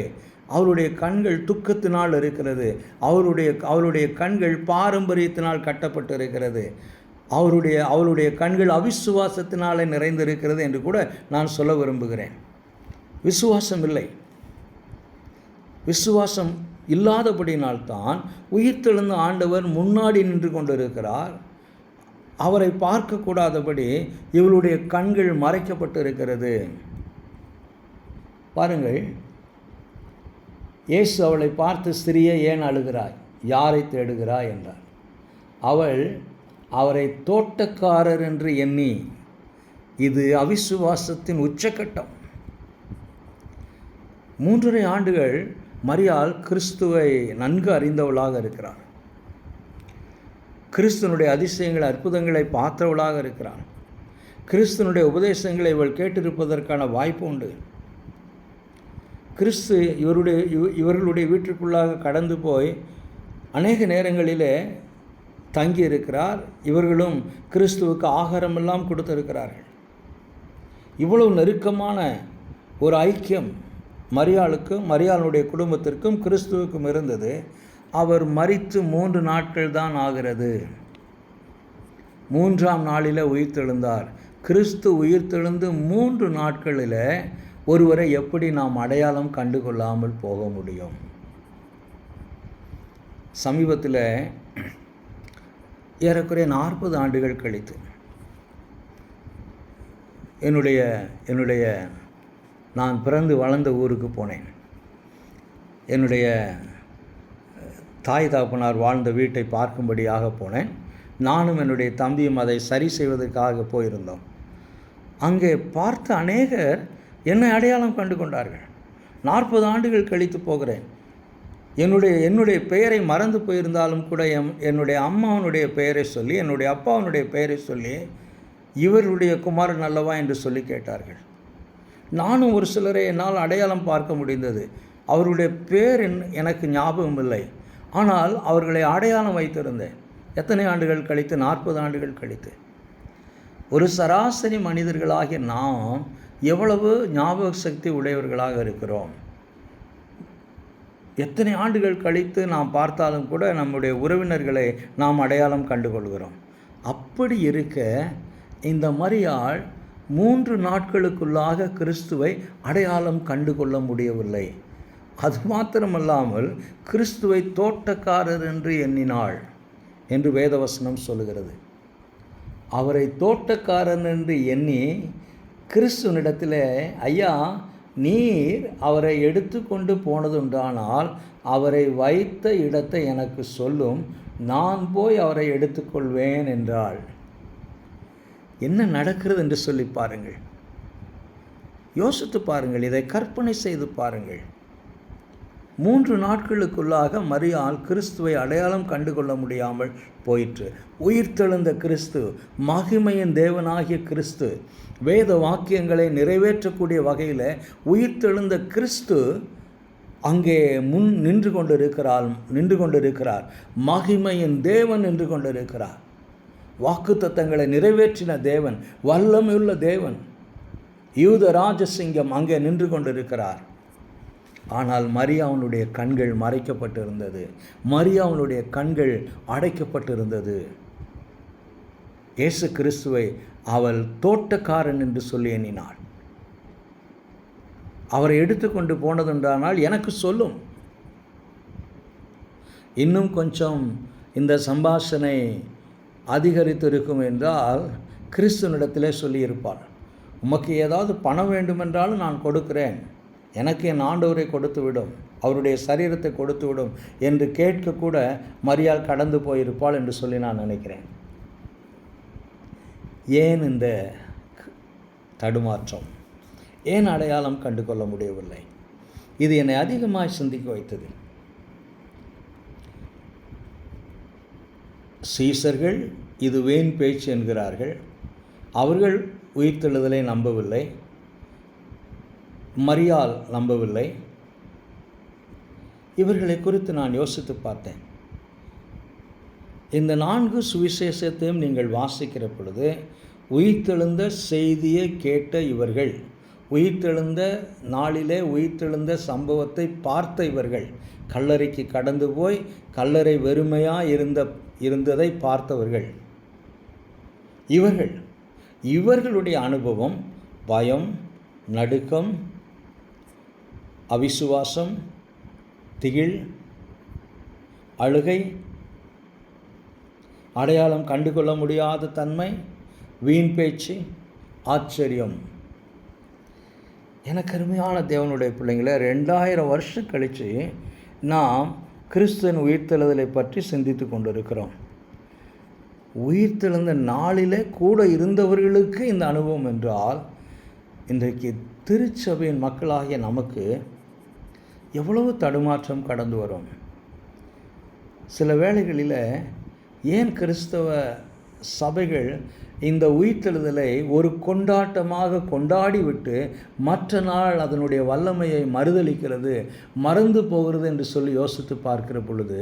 அவருடைய கண்கள் துக்கத்தினால் இருக்கிறது. அவருடைய கண்கள் பாரம்பரியத்தினால் கட்டப்பட்டு இருக்கிறது. அவருடைய கண்கள் அவிசுவாசத்தினாலே நிறைந்திருக்கிறது என்று கூட நான் சொல்ல விரும்புகிறேன். விசுவாசம் இல்லை. விசுவாசம் இல்லாதபடினால்தான் உயிர்த்தெழுந்த ஆண்டவர் முன்னாடி நின்று கொண்டிருக்கிறார். அவரை பார்க்கக்கூடாதபடி இவளுடைய கண்கள் மறைக்கப்பட்டு இருக்கிறது. பாருங்கள், இயேசு அவளை பார்த்து, ஸ்திரியே ஏன் அழுகிறாய், யாரை தேடுகிறாய் என்றார். அவள் அவரை தோட்டக்காரர் என்று எண்ணி, இது அவிசுவாசத்தின் உச்சக்கட்டம். 3.5 ஆண்டுகள் மரியாள் கிறிஸ்துவை நன்கு அறிந்தவளாக இருக்கிறார். கிறிஸ்துவனுடைய அதிசயங்களை, அற்புதங்களை பார்த்தவளாக இருக்கிறார். கிறிஸ்துவனுடைய உபதேசங்களை இவள் கேட்டிருப்பதற்கான வாய்ப்பு உண்டு. கிறிஸ்து இவர்களுடைய வீட்டிற்குள்ளாக கடந்து போய் அநேக நேரங்களிலே தங்கியிருக்கிறார். இவர்களும் கிறிஸ்துவுக்கு ஆகாரமெல்லாம் கொடுத்திருக்கிறார்கள். இவ்வளவு நெருக்கமான ஒரு ஐக்கியம் மரியாளுக்கும் மரியாளுடைய குடும்பத்திற்கும் கிறிஸ்துவுக்கும் இருந்தது. அவர் மரித்து 3 நாட்கள் தான் ஆகிறது. 3ஆம் நாளில் உயிர்த்தெழுந்தார். கிறிஸ்து உயிர்த்தெழுந்து 3 நாட்களில் ஒருவரை எப்படி நாம் அடையாளம் கண்டு கொள்ளாமல் போக முடியும்? சமீபத்தில் ஏறக்குறைய 40 ஆண்டுகள் கழித்து என்னுடைய நான் பிறந்து வளர்ந்த ஊருக்கு போனேன். என்னுடைய தாய் தகப்பனார் வாழ்ந்த வீட்டை பார்க்கும்படியாக போனேன். நானும் என்னுடைய தம்பியும் அதை சரி செய்வதற்காக போயிருந்தோம். அங்கே பார்த்த அநேகர் என்னை அடையாளம் கண்டு கொண்டார்கள். 40 ஆண்டுகள் கழித்து போகிறேன். என்னுடைய பெயரை மறந்து போயிருந்தாலும் கூட என்னுடைய அம்மாவனுடைய பெயரை சொல்லி, என்னுடைய அப்பாவனுடைய பெயரை சொல்லி, இவருடைய குமாரன் அல்லவா என்று சொல்லி கேட்டார்கள். நானும் ஒரு சிலரை என்னால் அடையாளம் பார்க்க முடிந்தது. அவருடைய பேர் எனக்கு ஞாபகம் இல்லை, ஆனால் அவர்களை அடையாளம் வைத்திருந்தேன். எத்தனை ஆண்டுகள் கழித்து? 40 ஆண்டுகள் கழித்து. ஒரு சராசரி மனிதர்களாகிய நாம் எவ்வளவு ஞாபக சக்தி உடையவர்களாக இருக்கிறோம். எத்தனை ஆண்டுகள் கழித்து நாம் பார்த்தாலும் கூட நம்முடைய உறவினர்களை நாம் அடையாளம் கண்டுகொள்கிறோம். அப்படி இருக்க இந்த மரியாள் 3 நாட்களுக்குள்ளாக கிறிஸ்துவை அடையாளம் கண்டுகொள்ள முடியவில்லை. அது மாத்திரமல்லாமல் கிறிஸ்துவை தோட்டக்காரர் என்று எண்ணினாள் என்று வேதவசனம் சொல்லுகிறது. அவரை தோட்டக்காரன் என்று எண்ணி கிறிஸ்துவனிடத்தில், ஐயா, நீர் அவரை எடுத்து கொண்டு போனதுண்டானால் அவரை வைத்த இடத்தை எனக்கு சொல்லும், நான் போய் அவரை எடுத்துக்கொள்வேன் என்றாள். என்ன நடக்கிறது என்று சொல்லி பாருங்கள். யோசித்து பாருங்கள். இதை கற்பனை செய்து பாருங்கள். 3 நாட்களுக்குள்ளாக மரியாள் கிறிஸ்துவை அடையாளம் கண்டுகொள்ள முடியாமல் போயிற்று. உயிர்த்தெழுந்த கிறிஸ்து, மகிமையின் தேவனாகிய கிறிஸ்து, வேத வாக்கியங்களை நிறைவேற்றக்கூடிய வகையில் உயிர்த்தெழுந்த கிறிஸ்து அங்கே நின்று கொண்டிருக்கிறார். மகிமையின் தேவன் நின்று கொண்டிருக்கிறார். வாக்குத்தத்தங்களை நிறைவேற்றின தேவன், வல்லமையுள்ள தேவன், யூத ராஜசிங்கம் அங்கே நின்று கொண்டிருக்கிறார். ஆனால் மரியாளுடைய கண்கள் மறைக்கப்பட்டிருந்தது. மரியாளுடைய கண்கள் அடைக்கப்பட்டிருந்தது. இயேசு கிறிஸ்துவை அவள் தோட்டக்காரன் என்று சொல்லி எண்ணினாள். அவரை எடுத்துக்கொண்டு போனதுண்டானால் எனக்கு சொல்லும். இன்னும் கொஞ்சம் இந்த சம்பாஷணை அதிகரித்திருக்கும் என்றால் கிறிஸ்துவனிடத்திலே சொல்லியிருப்பார், உமக்கு ஏதாவது பணம் வேண்டுமென்றாலும் நான் கொடுக்கிறேன், எனக்கு என் ஆண்டவரை கொடுத்து விடும், அவருடைய சரீரத்தை கொடுத்து விடும் என்று கேட்கக்கூட மரியாள் கடந்து போயிருப்பாள் என்று சொல்லி நான் நினைக்கிறேன். ஏன் இந்த தடுமாற்றம்? ஏன் அடையாளம் கண்டு கொள்ள முடியவில்லை? இது என்னை அதிகமாய் சிந்திக்க வைத்தது. சீசர்கள் இது வீண் பேச்சு என்கிறார்கள். அவர்கள் உயிர்த்தெழுதலை நம்பவில்லை, மரியாள் நம்பவில்லை. இவர்களை குறித்து நான் யோசித்து பார்த்தேன். இந்த 4 சுவிசேஷத்தையும் நீங்கள் வாசிக்கிற பொழுது உயிர்த்தெழுந்த செய்தியை கேட்ட இவர்கள், உயிர்த்தெழுந்த நாளிலே உயிர்த்தெழுந்த சம்பவத்தை பார்த்த இவர்கள், கல்லறைக்கு கடந்து போய் கல்லறை வெறுமையாக இருந்ததை பார்த்தவர்கள், இவர்களுடைய அனுபவம் பயம், நடுக்கம், அவிசுவாசம், திகில், அழுகை, அடையாளம் கண்டுகொள்ள முடியாத தன்மை, வீண் பேச்சு, ஆச்சரியம். எனக்கு அருமையான தேவனுடைய பிள்ளைங்களை, 2000 வருஷம் கழித்து நாம் கிறிஸ்துவின் உயிர்த்தெழுதலை பற்றி சிந்தித்து கொண்டிருக்கிறோம். உயிர்த்தெழுந்த நாளிலே கூட இருந்தவர்களுக்கு இந்த அனுபவம் என்றால், இன்றைக்கு திருச்சபையின் மக்களாகிய நமக்கு எவ்வளவு தடுமாற்றம் கடந்து வரும். சில வேளைகளில் ஏன் கிறிஸ்தவ சபைகள் இந்த உயிர்த்தெழுதலை ஒரு கொண்டாட்டமாக கொண்டாடிவிட்டு மற்ற நாள் அதனுடைய வல்லமையை மறுதளிக்கிறது, மறந்து போகிறது என்று சொல்லி யோசித்து பார்க்கிற பொழுது,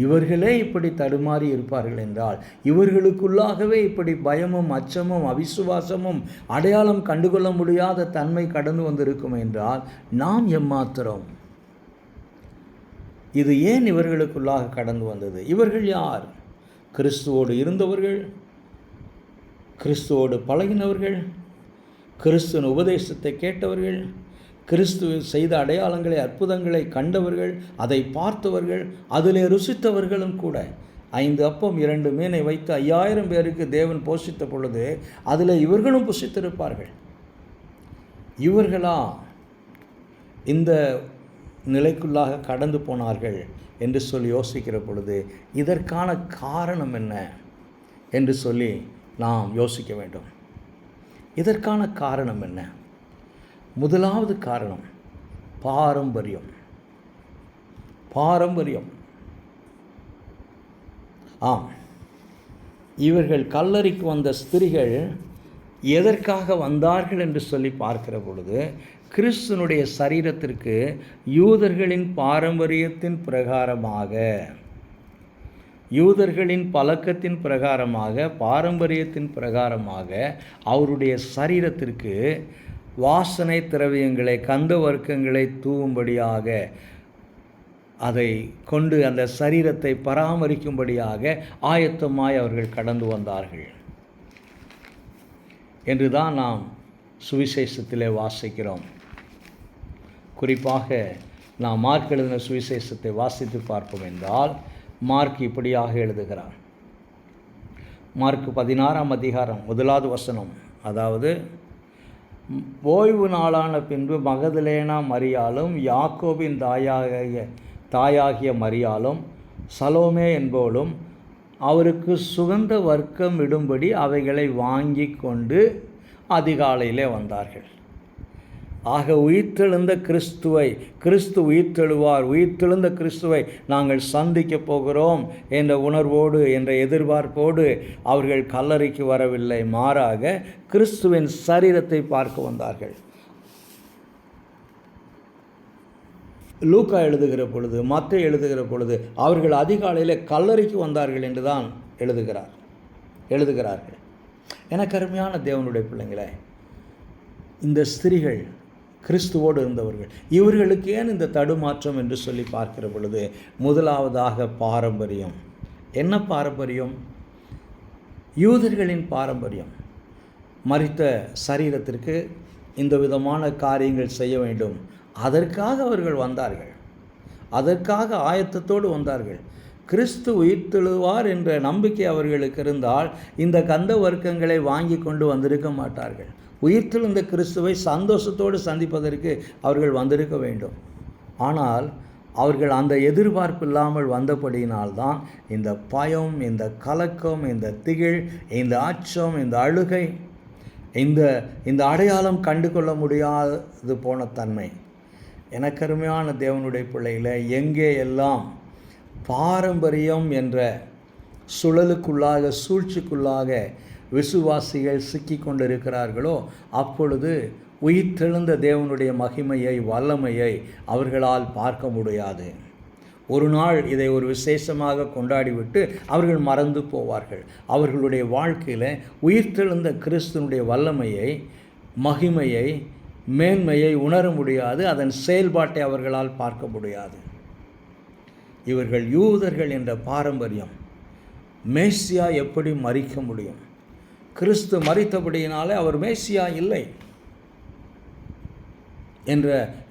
இவர்களே இப்படி தடுமாறி இருப்பார்கள் என்றால், இவர்களுக்குள்ளாகவே இப்படி பயமும் அச்சமும் அவிசுவாசமும் அடையாளம் கண்டுகொள்ள முடியாத தன்மை கடந்து வந்திருக்கும் என்றால் நாம் எம்மாத்திரம்? இது ஏன் இவர்களுக்குள்ளாக கடந்து வந்தது? இவர்கள் யார்? கிறிஸ்துவோடு இருந்தவர்கள், கிறிஸ்துவோடு பழகினவர்கள், கிறிஸ்துவின் உபதேசத்தை கேட்டவர்கள், கிறிஸ்து செய்த அடையாளங்களை அற்புதங்களை கண்டவர்கள், அதை பார்த்தவர்கள், அதிலே ருசித்தவர்களும் கூட. 5 அப்பம் 2 மீனை வைத்து 5000 பேருக்கு தேவன் போஷித்த பொழுது அதில் இவர்களும் புசித்திருப்பார்கள். இவர்களா இந்த நிலைக்குள்ளாக கடந்து போனார்கள் என்று சொல்லி யோசிக்கிற பொழுது இதற்கான காரணம் என்ன என்று சொல்லி நாம் யோசிக்க வேண்டும். இதற்கான காரணம் என்ன? முதலாவது காரணம் பாரம்பரியம். ஆம், இவர்கள் கல்லறைக்கு வந்த ஸ்திரீகள் எதற்காக வந்தார்கள் என்று சொல்லி பார்க்கிற பொழுது, கிறிஸ்துனுடைய சரீரத்திற்கு யூதர்களின் பாரம்பரியத்தின் பிரகாரமாக, யூதர்களின் பழக்கத்தின் பிரகாரமாக, பாரம்பரியத்தின் பிரகாரமாக அவருடைய சரீரத்திற்கு வாசனை திரவியங்களை, கந்த வர்க்கங்களை தூவும்படியாக, அதை கொண்டு அந்த சரீரத்தை பராமரிக்கும்படியாக ஆயத்தமாய் அவர்கள் கடந்து வந்தார்கள் என்றுதான் நாம் சுவிசேஷத்திலே வாசிக்கிறோம். குறிப்பாக நாம் மார்க் எழுதின சுவிசேஷத்தை வாசித்து பார்ப்போம் என்றால், மார்க் இப்படியாக எழுதுகிறார். மார்க் 16ஆம் அதிகாரம் 1வது வசனம், அதாவது ஓய்வு நாளான பின்பு மகதலேனா மரியாளும் யாக்கோபின் தாயாகிய மரியாளும் சலோமே என்பவளும் அவருக்கு சுகந்த வர்க்கம் இடும்படி அவைகளை வாங்கி கொண்டு அதிகாலையிலே வந்தார்கள். ஆக உயிர்த்தெழுந்த கிறிஸ்து உயிர்த்தெழுவார், உயிர்த்தெழுந்த கிறிஸ்துவை நாங்கள் சந்திக்க போகிறோம் என்ற உணர்வோடு, என்ற எதிர்பார்ப்போடு அவர்கள் கல்லறைக்கு வரவில்லை. மாறாக கிறிஸ்துவின் சரீரத்தை பார்க்க வந்தார்கள். லூக்கா எழுதுகிற பொழுது, மத்தேயு எழுதுகிற பொழுது அவர்கள் அதிகாலையில் கல்லறைக்கு வந்தார்கள் என்று தான் எழுதுகிறார்கள். எனக்கு அருமையான தேவனுடைய பிள்ளைங்களே, இந்த ஸ்திரீகள் கிறிஸ்துவோடு இருந்தவர்கள். இவர்களுக்கு ஏன் இந்த தடுமாற்றம் என்று சொல்லி பார்க்கிற பொழுது, முதலாவதாக பாரம்பரியம். என்ன பாரம்பரியம்? யூதர்களின் பாரம்பரியம். மரித்த சரீரத்திற்கு இந்த விதமான காரியங்கள் செய்ய வேண்டும். அதற்காக அவர்கள் வந்தார்கள். அதற்காக ஆயத்தத்தோடு வந்தார்கள். கிறிஸ்து உயிர்த்தெழுவார் என்ற நம்பிக்கை அவர்களுக்கு இருந்தால் இந்த கந்த வர்க்கங்களை வாங்கி கொண்டு வந்திருக்க மாட்டார்கள். உயிர்த்தெழுந்த கிறிஸ்துவை சந்தோஷத்தோடு சந்திப்பதற்கு அவர்கள் வந்திருக்க வேண்டும். ஆனால் அவர்கள் அந்த எதிர்பார்ப்பு இல்லாமல் வந்தபடியினால்தான் இந்த பயம், இந்த கலக்கம், இந்த திகில், இந்த அச்சம், இந்த அழுகை, இந்த அடையாளம் கண்டு கொள்ள முடியாது போன தன்மை. எனக்கருமையான தேவனுடைய பிள்ளைகளை, எங்கே எல்லாம் பாரம்பரியம் என்ற சுழலுக்குள்ளாக, சூழ்ச்சிக்குள்ளாக விசுவாசிகள் சிக்கி கொண்டிருக்கிறார்களோ அப்பொழுது உயிர்த்தெழுந்த தேவனுடைய மகிமையை, வல்லமையை அவர்களால் பார்க்க முடியாது. ஒரு நாள் இதை ஒரு விசேஷமாக கொண்டாடிவிட்டு அவர்கள் மறந்து போவார்கள். அவர்களுடைய வாழ்க்கையில் உயிர்த்தெழுந்த கிறிஸ்துவனுடைய வல்லமையை, மகிமையை, மேன்மையை உணர முடியாது. அதன் செயல்பாட்டை அவர்களால் பார்க்க முடியாது. இவர்கள் யூதர்கள் என்ற பாரம்பரியம், மேசியா எப்படி மரிக்க முடியும்? கிறிஸ்து மரித்தபடியினாலே அவர் மேசியா இல்லை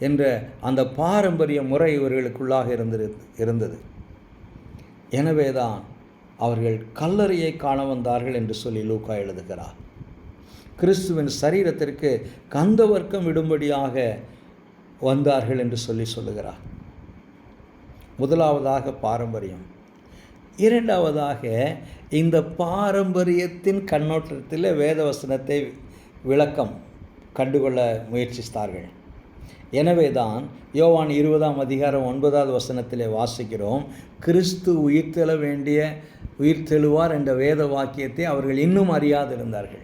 என்ற அந்த பாரம்பரிய முறை இவர்களுக்குள்ளாக இருந்தது. எனவேதான் அவர்கள் கல்லறையை காண வந்தார்கள் என்று சொல்லி லூக்கா எழுதுகிறார். கிறிஸ்துவின் சரீரத்திற்கு கந்த வர்க்கம் விடும்படியாக வந்தார்கள் என்று சொல்லுகிறார். முதலாவதாக பாரம்பரியம். இரண்டாவதாக இந்த பாரம்பரியத்தின் கண்ணோட்டத்தில் வேதவசனத்தை விளக்கம் கண்டுகொள்ள முயற்சித்தார்கள். எனவே தான் யோவான் 20:9 வாசிக்கிறோம், கிறிஸ்து உயிர்த்தெழுவார் என்ற வேத வாக்கியத்தை அவர்கள் இன்னும் அறியாதிருந்தார்கள்.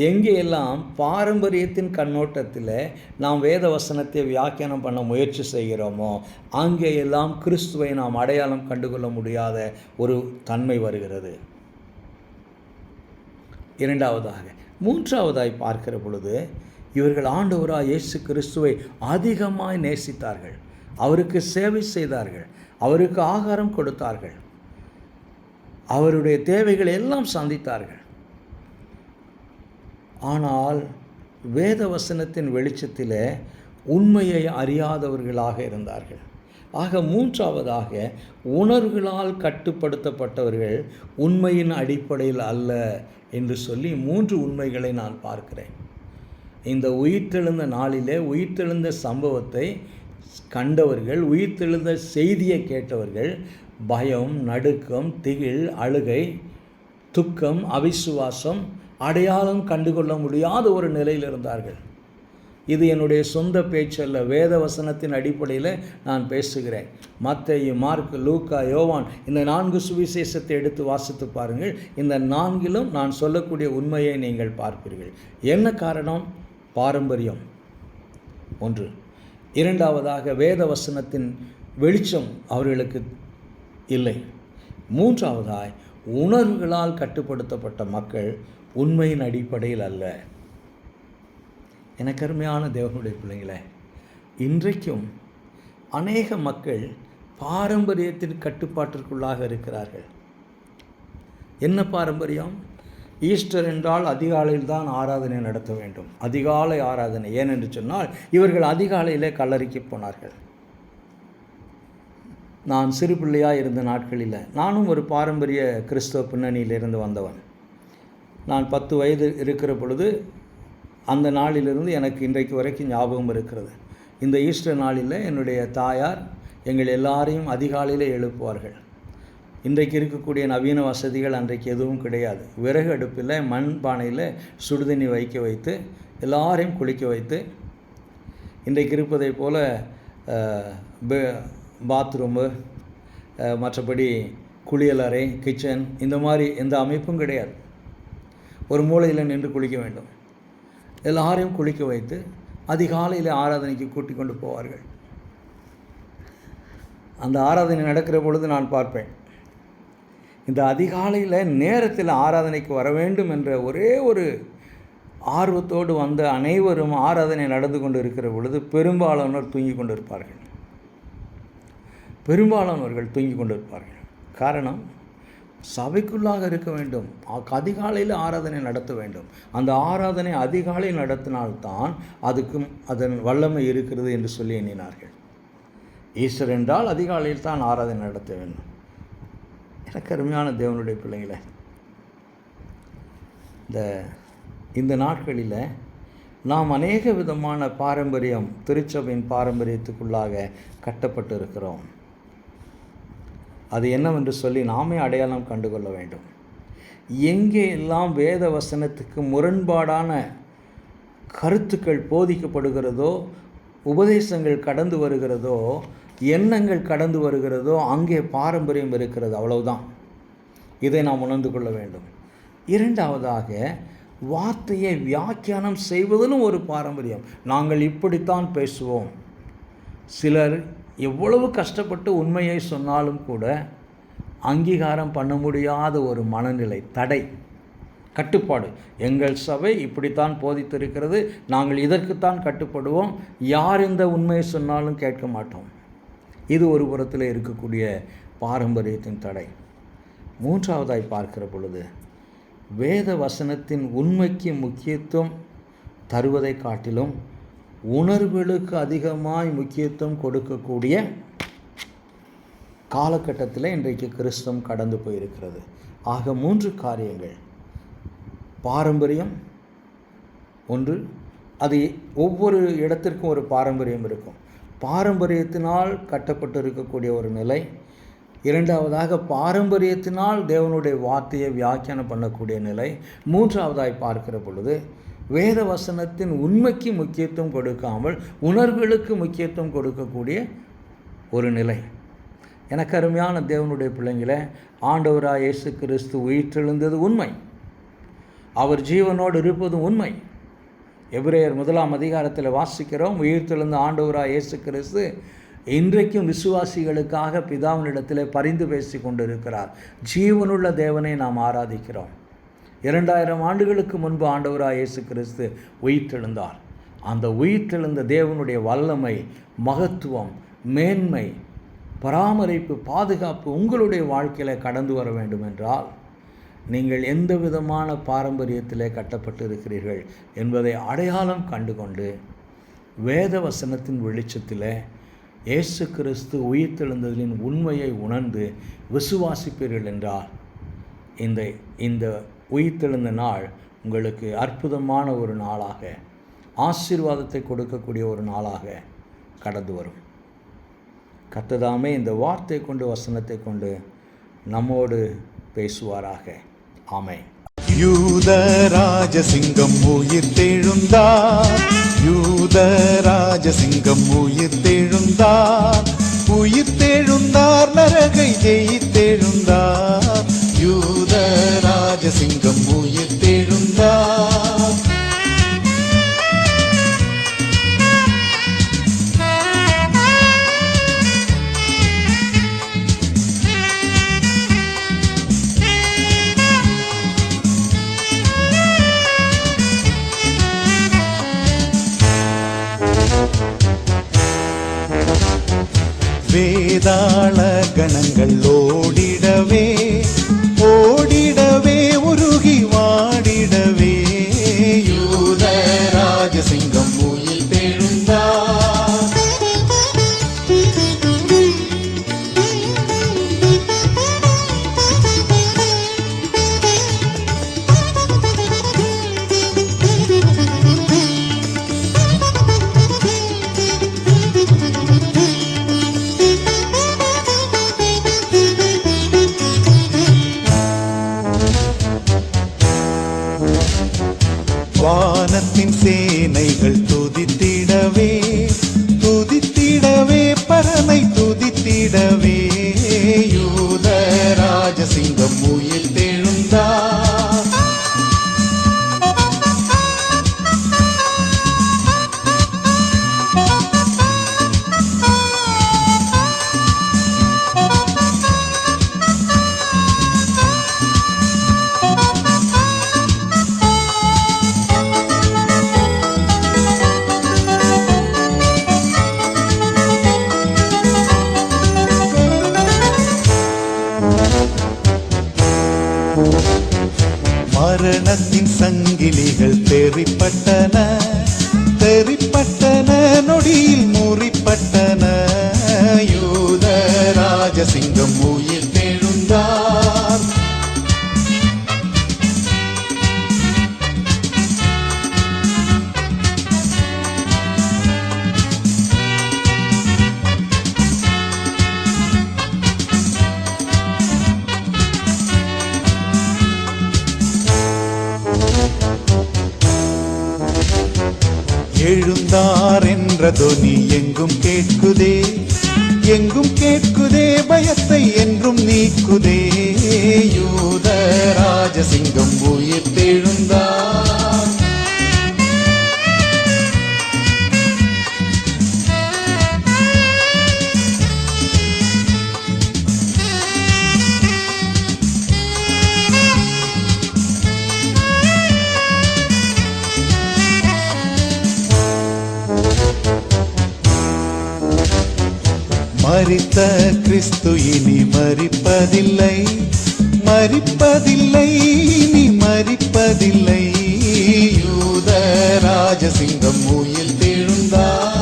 எங்கேயெல்லாம் பாரம்பரியத்தின் கண்ணோட்டத்தில் நாம் வேத வசனத்தை வியாக்கியானம் பண்ண முயற்சி செய்கிறோமோ அங்கேயெல்லாம் கிறிஸ்துவை நாம் அடையாளம் கண்டுகொள்ள முடியாத ஒரு தன்மை வருகிறது. மூன்றாவதாய் பார்க்கிற பொழுது இவர்கள் ஆண்டவராய் இயேசு கிறிஸ்துவை அதிகமாய் நேசித்தார்கள். அவருக்கு சேவை செய்தார்கள். அவருக்கு ஆகாரம் கொடுத்தார்கள். அவருடைய தேவைகளை எல்லாம் சந்தித்தார்கள். ஆனால் வேத வசனத்தின் வெளிச்சத்தில் உண்மையை அறியாதவர்களாக இருந்தார்கள். ஆக மூன்றாவதாக உணர்வுகளால் கட்டுப்படுத்தப்பட்டவர்கள், உண்மையின் அடிப்படையில் அல்ல என்று சொல்லி 3 உண்மைகளை நான் பார்க்கிறேன். இந்த உயிர்த்தெழுந்த நாளிலே உயிர்த்தெழுந்த சம்பவத்தை கண்டவர்கள், உயிர்த்தெழுந்த செய்தியை கேட்டவர்கள் பயம், நடுக்கம், திகில், அழுகை, துக்கம், அவிசுவாசம், அடையாளம் கண்டுகொள்ள முடியாத ஒரு நிலையில் இருந்தார்கள். இது என்னுடைய சொந்த பேச்சல்ல, வேத வசனத்தின் அடிப்படையில் நான் பேசுகிறேன். மத்தேயு, மார்க்கு, லூக்கா, யோவான் இந்த 4 சுவிசேஷத்தை எடுத்து வாசித்து பாருங்கள். இந்த 4லும் நான் சொல்லக்கூடிய உண்மையை நீங்கள் பார்ப்பீர்கள். என்ன காரணம்? பாரம்பரியம் ஒன்று. இரண்டாவதாக வேத வசனத்தின் வெளிச்சம் அவர்களுக்கு இல்லை. மூன்றாவதாய் உணர்வுகளால் கட்டுப்படுத்தப்பட்ட மக்கள், உண்மையின் அடிப்படையில் அல்ல. எனக்கு அருமையான தேவனுடைய பிள்ளைங்களே, இன்றைக்கும் அநேக மக்கள் பாரம்பரியத்தின் கட்டுப்பாட்டிற்குள்ளாக இருக்கிறார்கள். என்ன பாரம்பரியம்? ஈஸ்டர் என்றால் அதிகாலையில் தான் ஆராதனை நடத்த வேண்டும். அதிகாலை ஆராதனை. ஏனென்று சொன்னால் இவர்கள் அதிகாலையிலே கல்லறைக்கு போனார்கள். நான் சிறு பிள்ளையாக இருந்த நாட்களில் நானும் ஒரு பாரம்பரிய கிறிஸ்தவ பின்னணியிலிருந்து வந்தவன். நான் 10 வயது இருக்கிற பொழுது அந்த நாளிலிருந்து எனக்கு இன்றைக்கு வரைக்கும் ஞாபகம் இருக்கிறது. இந்த ஈஸ்டர் நாளில் என்னுடைய தாயார் எங்கள் எல்லாரையும் அதிகாலையில் எழுப்புவார்கள். இன்றைக்கு இருக்கக்கூடிய நவீன வசதிகள் அன்றைக்கு எதுவும் கிடையாது. விறகு அடுப்பில் மண் பானையில் சுடுதண்ணி வைத்து எல்லாரையும் குளிக்க வைத்து, இன்றைக்கு இருப்பதை போல் பாத்ரூமு, மற்றபடி குளியலறை, கிச்சன் இந்த மாதிரி எந்த அமைப்பும் கிடையாது. ஒரு மூலையில் நின்று குளிக்க வேண்டும். எல்லாரையும் குளிக்க வைத்து அதிகாலையில் ஆராதனைக்கு கூட்டிக் கொண்டு போவார்கள். அந்த ஆராதனை நடக்கிற பொழுது நான் பார்ப்பேன், இந்த அதிகாலையில் நேரத்தில் ஆராதனைக்கு வர வேண்டும் என்ற ஒரே ஒரு ஆர்வத்தோடு வந்த அனைவரும் ஆராதனை நடந்து கொண்டு இருக்கிற பொழுது பெரும்பாலானோர் தூங்கி கொண்டு இருப்பார்கள். காரணம், சபைக்குள்ளாக இருக்க வேண்டும். அதிகாலையில் ஆராதனை நடத்த வேண்டும். அந்த ஆராதனை அதிகாலையில் நடத்தினால்தான் அதுக்கும் அதன் வல்லமை இருக்கிறது என்று சொல்லி எண்ணினார்கள். ஈஸ்டர் என்றால் அதிகாலையில் தான் ஆராதனை நடத்த வேண்டும். எனக்கு அருமையான தேவனுடைய பிள்ளைகளை, இந்த நாட்களில் நாம் அநேக விதமான பாரம்பரியம், திருச்சபையின் பாரம்பரியத்துக்குள்ளாக கட்டப்பட்டு இருக்கிறோம். அது என்னவென்று சொல்லி நாமே அடையாளம் கண்டுகொள்ள வேண்டும். எங்கே எல்லாம் வேத வசனத்துக்கு முரண்பாடான கருத்துக்கள் போதிக்கப்படுகிறதோ, உபதேசங்கள் கடந்து வருகிறதோ, எண்ணங்கள் கடந்து வருகிறதோ, அங்கே பாரம்பரியம் இருக்கிறது. அவ்வளவுதான். இதை நாம் உணர்ந்து கொள்ள வேண்டும். இரண்டாவதாக, வார்த்தையை வியாக்கியானம் செய்வதிலும் ஒரு பாரம்பரியம். நாங்கள் இப்படித்தான் பேசுவோம். சிலர் எவ்வளவு கஷ்டப்பட்டு உண்மையை சொன்னாலும் கூட அங்கீகாரம் பண்ண முடியாத ஒரு மனநிலை, தடை, கட்டுப்பாடு. எங்கள் சபை இப்படித்தான் போதித்திருக்கிறது, நாங்கள் இதற்குத்தான் கட்டுப்படுவோம், யார் இந்த உண்மையை சொன்னாலும் கேட்க மாட்டோம். இது ஒரு புறத்தில் இருக்கக்கூடிய பாரம்பரியத்தின் தடை. மூன்றாவதாய் பார்க்கிற பொழுது, வேத வசனத்தின் உண்மைக்கு முக்கியத்துவம் தருவதை காட்டிலும் உணர்வுகளுக்கு அதிகமாய் முக்கியத்துவம் கொடுக்கக்கூடிய காலகட்டத்தில் இன்றைக்கு கிறிஸ்தவம் கடந்து போயிருக்கிறது. ஆக 3 காரியங்கள். பாரம்பரியம் ஒன்று, அது ஒவ்வொரு இடத்திற்கும் ஒரு பாரம்பரியம் இருக்கும். பாரம்பரியத்தினால் கட்டப்பட்டு இருக்கக்கூடிய ஒரு நிலை. இரண்டாவதாக, பாரம்பரியத்தினால் தேவனுடைய வார்த்தையை வியாக்கியானம் பண்ணக்கூடிய நிலை. மூன்றாவதாய் பார்க்கிற பொழுது, வேத வசனத்தின் உண்மைக்கு முக்கியத்துவம் கொடுக்காமல் உணர்வுகளுக்கு முக்கியத்துவம் கொடுக்கக்கூடிய ஒரு நிலை. எனக்கு அருமையான தேவனுடைய பிள்ளைங்களே, ஆண்டவராய் இயேசு கிறிஸ்து உயிர்த்தெழுந்தது உண்மை, அவர் ஜீவனோடு இருப்பதும் உண்மை. எபிரேயர் 1ஆம் அதிகாரத்தில் வாசிக்கிறோம், உயிர்த்தெழுந்த ஆண்டவராய் இயேசு கிறிஸ்து இன்றைக்கும் விசுவாசிகளுக்காக பிதாவினிடத்தில் பரிந்து பேசி கொண்டிருக்கிறார். ஜீவனுள்ள தேவனை நாம் ஆராதிக்கிறோம். 2000 ஆண்டுகளுக்கு முன்பு ஆண்டவராய் இயேசு கிறிஸ்து உயிர்த்தெழுந்தார். அந்த உயிர்த்தெழுந்த தேவனுடைய வல்லமை, மகத்துவம், மேன்மை, பராமரிப்பு, பாதுகாப்பு உங்களுடைய வாழ்க்கையில் கடந்து வர வேண்டும் என்றால், நீங்கள் எந்த விதமான பாரம்பரியத்திலே கட்டப்பட்டு இருக்கிறீர்கள் என்பதை அடையாளம் கண்டுகொண்டு வேத வசனத்தின் வெளிச்சத்தில் இயேசு கிறிஸ்து உயிர்த்தெழுந்ததின் உண்மையை உணர்ந்து விசுவாசிப்பீர்கள் என்றால், இந்த உயிர்த்தெழுந்த நாள் உங்களுக்கு அற்புதமான ஒரு நாளாக, ஆசீர்வாதத்தை கொடுக்கக்கூடிய ஒரு நாளாக கடந்து வரும். கர்த்தர் இந்த வார்த்தை கொண்டு, வசனத்தை கொண்டு நம்மோடு பேசுவாராக. ஆமென். யூதராஜசிங்கம் உயிர்த்தெழுந்தார், யூதராஜசிங்கம் உயிர்த்தெழுந்தார், உயிர்த்தெழுந்தார், நரகை ஜெயித்தெழுந்தார், யூதராஜசிங்கம் உயிர்த்தெழுந்தார். வேதாள கணங்கள் ஓடிடவே, ஓடிடவே, உருகி வாடிடவே, யூதராஜசிங்கம் உயிர்த்தெழுந்தார். வானத்தின் சேனைகள் துதித்திடவே, துதித்திடவே, பரனை துதித்திடவே, யூதராஜசிங்கம் உயிர்த்தெழுந்தார். தெரிப்பட்டன நொடியில் முறிப்பட்டன. யூத ராஜசிங்கம் உயிர் தெழுந்தார். எழுந்தார் என்ற தொனி எங்கும் கேட்குதே, எங்கும் கேட்குதே, பயத்தை என்றும் நீக்குதே. யூத ராஜசிங்கம் உயிர் தெழுந்தார். மரித்த கிறிஸ்து இனி மரிப்பதில்லை, மரிப்பதில்லை, இனி மரிப்பதில்லை. யூத ராஜசிங்கம் உயிர் தெழுந்தார்.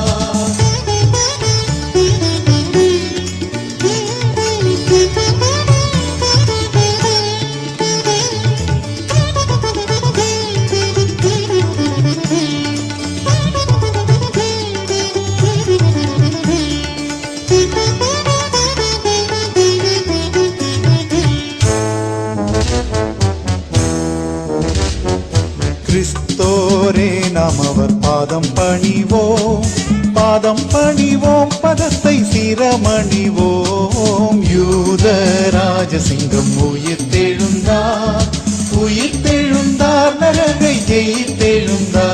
கிறிஸ்தோரே நாம் அவர் பாதம் பணிவோம், பாதம் பணிவோம், பதத்தை சிரமணிவோம். யூத ராஜசிங்கம் உயிர் தெழுந்தார், உயிர் தெழுந்தார், நரகை ஜெயித்தெழுந்தார்.